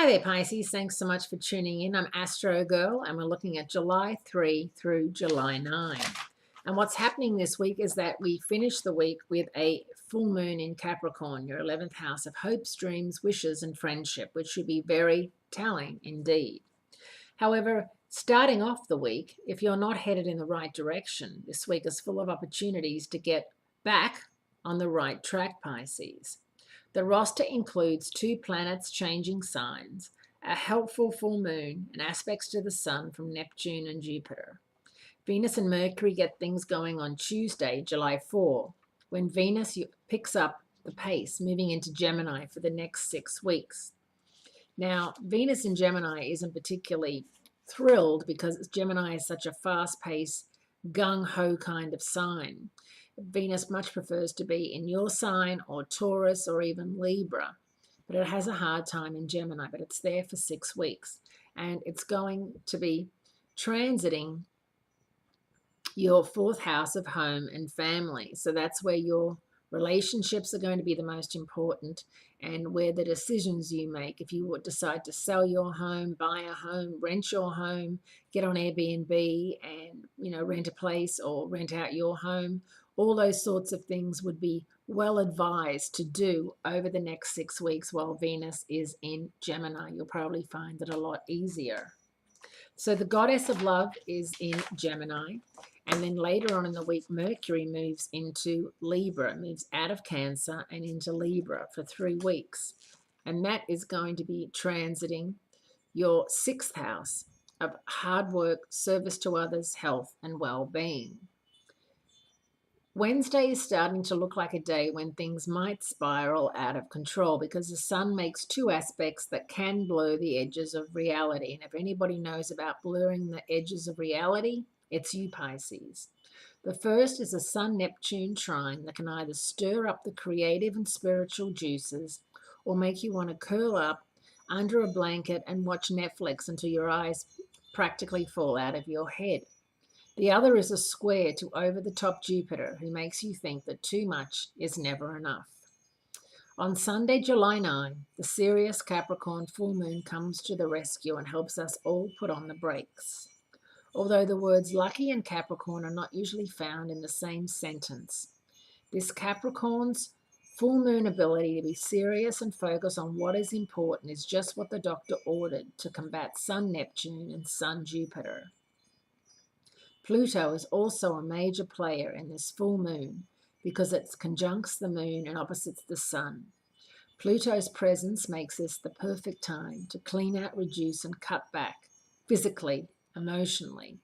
Hi there, Pisces. Thanks so much for tuning in. I'm Astrogirl, and we're looking at July 3 through July 9. And what's happening this week is that we finish the week with a full moon in Capricorn, your 11th house of hopes, dreams, wishes, and friendship, which should be very telling indeed. However, starting off the week, if you're not headed in the right direction, this week is full of opportunities to get back on the right track, Pisces. The roster includes 2 planets changing signs, a helpful full moon, and aspects to the sun from Neptune and Jupiter. Venus and Mercury get things going on Tuesday, July 4, when Venus picks up the pace, moving into Gemini for the next 6 weeks. Now, Venus in Gemini isn't particularly thrilled because Gemini is such a fast-paced, gung-ho kind of sign. Venus much prefers to be in your sign or Taurus or even Libra, but it has a hard time in Gemini, but it's there for 6 weeks. And it's going to be transiting your 4th house of home and family. So that's where your relationships are going to be the most important and where the decisions you make. If you would decide to sell your home, buy a home, rent your home, get on Airbnb and, rent a place or rent out your home, all those sorts of things would be well advised to do over the next 6 weeks while Venus is in Gemini. You'll probably find it a lot easier. So the goddess of love is in Gemini. And then later on in the week, Mercury moves into Libra, moves out of Cancer and into Libra for 3 weeks. And that is going to be transiting your 6th house of hard work, service to others, health, and well-being. Wednesday is starting to look like a day when things might spiral out of control because the sun makes 2 aspects that can blur the edges of reality. And if anybody knows about blurring the edges of reality, it's you, Pisces. The first is a Sun-Neptune trine that can either stir up the creative and spiritual juices or make you want to curl up under a blanket and watch Netflix until your eyes practically fall out of your head. The other is a square to over-the-top Jupiter, who makes you think that too much is never enough. On Sunday, July 9, the Sirius Capricorn full moon comes to the rescue and helps us all put on the brakes. Although the words lucky and Capricorn are not usually found in the same sentence, this Capricorn's full moon ability to be serious and focus on what is important is just what the doctor ordered to combat Sun-Neptune and Sun-Jupiter. Pluto is also a major player in this full moon because it conjuncts the moon and opposites the sun. Pluto's presence makes this the perfect time to clean out, reduce, and cut back physically, emotionally.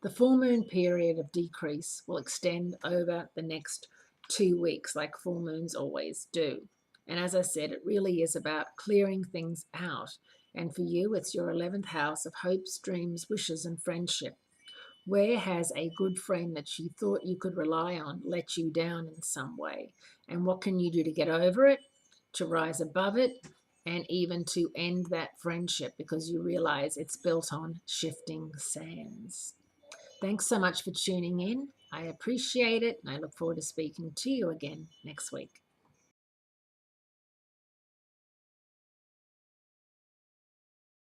The full moon period of decrease will extend over the next 2 weeks, like full moons always do. And as I said, it really is about clearing things out. And for you, it's your 11th house of hopes, dreams, wishes, and friendship. Where has a good friend that you thought you could rely on let you down in some way? And what can you do to get over it, to rise above it, and even to end that friendship because you realize it's built on shifting sands? Thanks so much for tuning in. I appreciate it, and I look forward to speaking to you again next week.